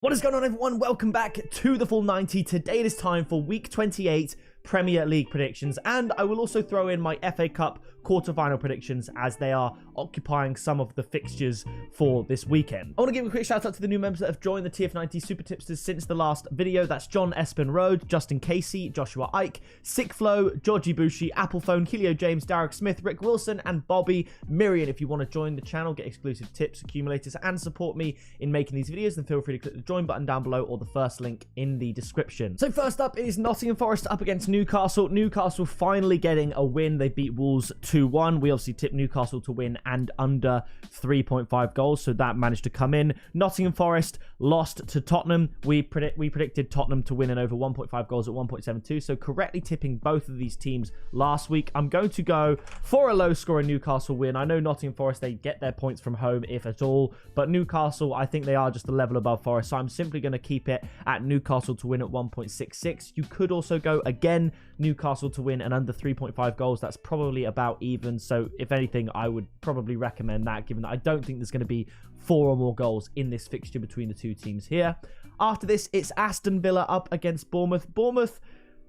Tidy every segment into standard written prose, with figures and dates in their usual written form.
What is going on, everyone? Welcome back to the Full 90. Today it is time for week 28 Premier League predictions, and I will also throw in my FA Cup quarterfinal predictions as they are occupying some of the fixtures for this weekend. I want to give a quick shout out to the new members that have joined the TF90 Super Tipsters since the last video. That's John Espen Road, Justin Casey, Joshua Ike, Sickflow, Georgie Bushi, Applephone, Kilio James, Derek Smith, Rick Wilson, and Bobby Miriam. If you want to join the channel, get exclusive tips, accumulators, and support me in making these videos, then feel free to click the join button down below or the first link in the description. So first up is Nottingham Forest up against Newcastle. Newcastle finally getting a win. They beat Wolves 2-1. We obviously tipped Newcastle to win and under 3.5 goals, so that managed to come in. Nottingham Forest lost to Tottenham. We predicted Tottenham to win and over 1.5 goals at 1.72, so correctly tipping both of these teams last week. I'm going to go for a low-scoring Newcastle win. I know Nottingham Forest, they get their points from home, if at all, but Newcastle, I think they are just a level above Forest, so I'm simply going to keep it at Newcastle to win at 1.66. You could also go, again, Newcastle to win and under 3.5 goals. That's probably about even, so if anything, I would probably recommend that, given that I don't think there's going to be 4 or more goals in this fixture between the two teams here. After this, it's Aston Villa up against Bournemouth. Bournemouth,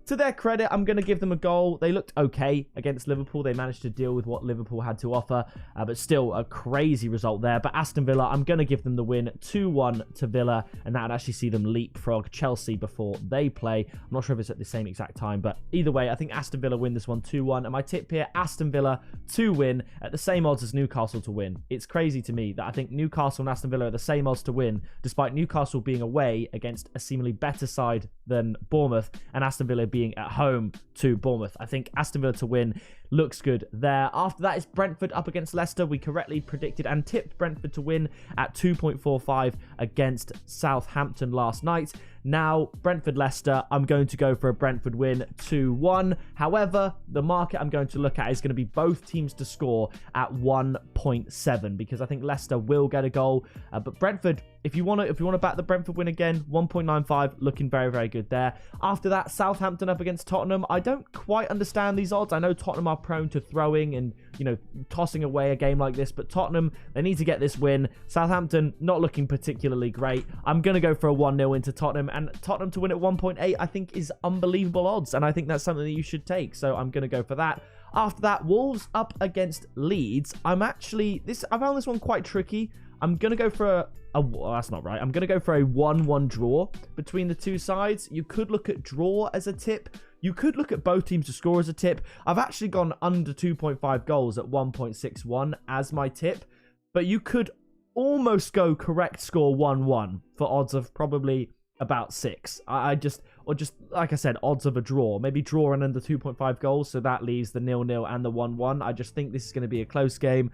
to their credit, I'm going to give them a goal. They looked okay against Liverpool. They managed to deal with what Liverpool had to offer, but still a crazy result there. But Aston Villa, I'm going to give them the win 2-1 to Villa, and that would actually see them leapfrog Chelsea before they play. I'm not sure if it's at the same exact time, but either way, I think Aston Villa win this one 2-1. And my tip here, Aston Villa to win at the same odds as Newcastle to win. It's crazy to me that I think Newcastle and Aston Villa are the same odds to win, despite Newcastle being away against a seemingly better side than Bournemouth, and Aston Villa being at home to Bournemouth. I think Aston Villa to win looks good there. After that is Brentford up against Leicester. We correctly predicted and tipped Brentford to win at 2.45 against Southampton last night. Now, Brentford-Leicester, I'm going to go for a Brentford win 2-1. However, the market I'm going to look at is going to be both teams to score at 1.7, because I think Leicester will get a goal. But Brentford, if you want to back the Brentford win again, 1.95, looking very, very good there. After that, Southampton up against Tottenham. I don't quite understand these odds. I know Tottenham are prone to throwing and, you know, tossing away a game like this, but Tottenham, they need to get this win. Southampton not looking particularly great. I'm going to go for a 1-0 into Tottenham, and Tottenham to win at 1.8 I think is unbelievable odds, and I think that's something that you should take, so I'm going to go for that. After that, Wolves up against Leeds. I found this one quite tricky. I'm going to go for well, that's not right. I'm going to go for a 1-1 draw between the two sides. You could look at draw as a tip. You could look at both teams to score as a tip. I've actually gone under 2.5 goals at 1.61 as my tip, but you could almost go correct score 1-1 for odds of probably about 6. Or just like I said, odds of a draw. Maybe draw and under 2.5 goals, so that leaves the 0-0 and the 1-1. I just think this is going to be a close game.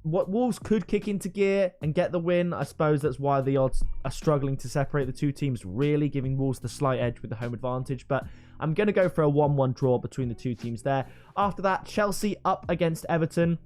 What Wolves could kick into gear and get the win. I suppose that's why the odds are struggling to separate the two teams, really giving Wolves the slight edge with the home advantage. But I'm going to go for a 1-1 draw between the two teams there. After that, Chelsea up against Everton.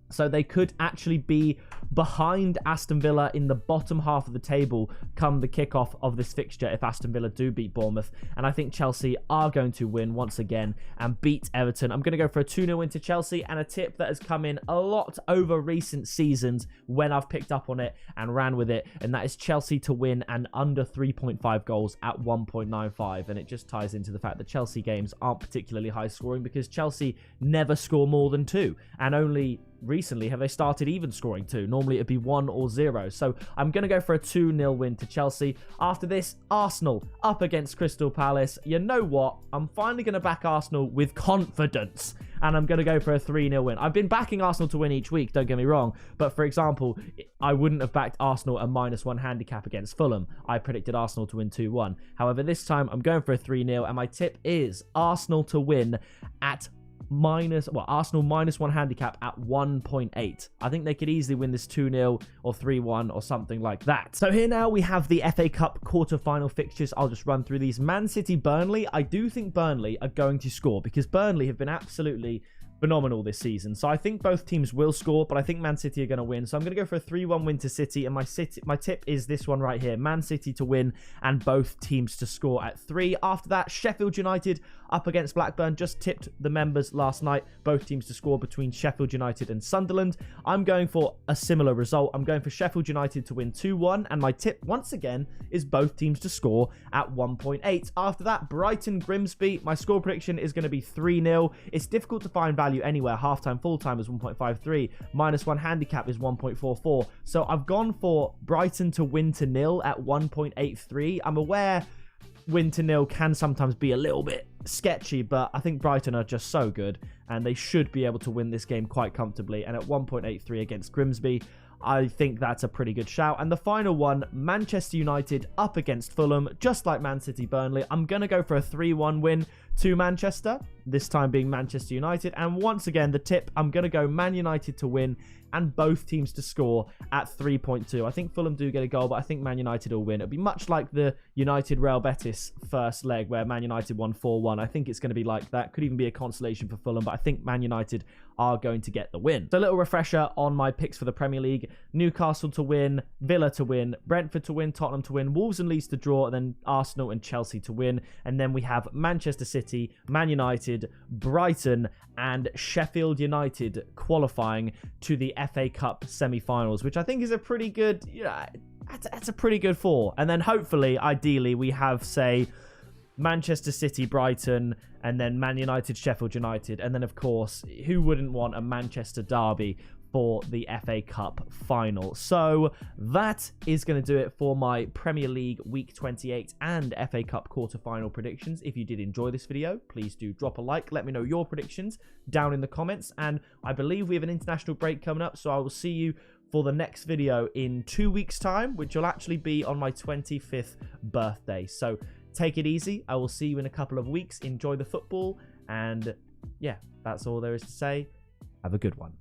So they could actually be behind Aston Villa in the bottom half of the table come the kickoff of this fixture if Aston Villa do beat Bournemouth. And I think Chelsea are going to win once again and beat Everton. I'm going to go for a 2-0 win to Chelsea, and a tip that has come in a lot over recent seasons when I've picked up on it and ran with it. And that is Chelsea to win and under 3.5 goals at 1.95. And it just ties into the fact that Chelsea games aren't particularly high scoring because Chelsea never score more than 2. And only recently have they started even scoring 2. Normally it'd be 1 or 0. So I'm going to go for a 2-0 win to Chelsea. After this, Arsenal up against Crystal Palace. You know what? I'm finally going to back Arsenal with confidence, and I'm going to go for a 3-0 win. I've been backing Arsenal to win each week, don't get me wrong, but for example, I wouldn't have backed Arsenal a -1 handicap against Fulham. I predicted Arsenal to win 2-1. However, this time I'm going for a 3-0, and my tip is Arsenal to win at Arsenal -1 handicap at 1.8. I think they could easily win this 2-0 or 3-1 or something like that. So here now we have the FA Cup quarterfinal fixtures. I'll just run through these. Man City, Burnley. I do think Burnley are going to score because Burnley have been absolutely phenomenal this season. So I think both teams will score, but I think Man City are going to win. So I'm going to go for a 3-1 win to City, and my tip is this one right here: Man City to win and both teams to score at 3. After that, Sheffield United up against Blackburn. Just tipped the members last night, both teams to score between Sheffield United and Sunderland. I'm going for a similar result. I'm going for Sheffield United to win 2-1, and my tip once again is both teams to score at 1.8. After that, Brighton Grimsby. My score prediction is going to be 3-0. It's difficult to find value anywhere. Halftime, full time is 1.53. -1 handicap is 1.44. So I've gone for Brighton to win to 0 at 1.83. I'm aware win to 0 can sometimes be a little bit sketchy, but I think Brighton are just so good and they should be able to win this game quite comfortably. And at 1.83 against Grimsby, I think that's a pretty good shout. And the final one, Manchester United up against Fulham, just like Man City Burnley. I'm going to go for a 3-1 win to Manchester, this time being Manchester United. And once again, the tip, I'm going to go Man United to win and both teams to score at 3.2. I think Fulham do get a goal, but I think Man United will win. It'll be much like the United Real Betis first leg where Man United won 4-1. I think it's going to be like that. Could even be a consolation for Fulham, but I think Man United are going to get the win. So a little refresher on my picks for the Premier League: Newcastle to win, Villa to win, Brentford to win, Tottenham to win, Wolves and Leeds to draw, and then Arsenal and Chelsea to win. And then we have Manchester City, Man United, Brighton, and Sheffield United qualifying to the FA Cup semi-finals, which I think is a pretty good, that's a pretty good 4. And then hopefully, ideally, we have, say, Manchester City, Brighton, and then Man United, Sheffield United. And then, of course, who wouldn't want a Manchester derby for the FA Cup final? So that is going to do it for my Premier League Week 28 and FA Cup quarter-final predictions. If you did enjoy this video, please do drop a like. Let me know your predictions down in the comments. And I believe we have an international break coming up, so I will see you for the next video in 2 weeks' time, which will actually be on my 25th birthday. So take it easy. I will see you in a couple of weeks. Enjoy the football. And yeah, that's all there is to say. Have a good one.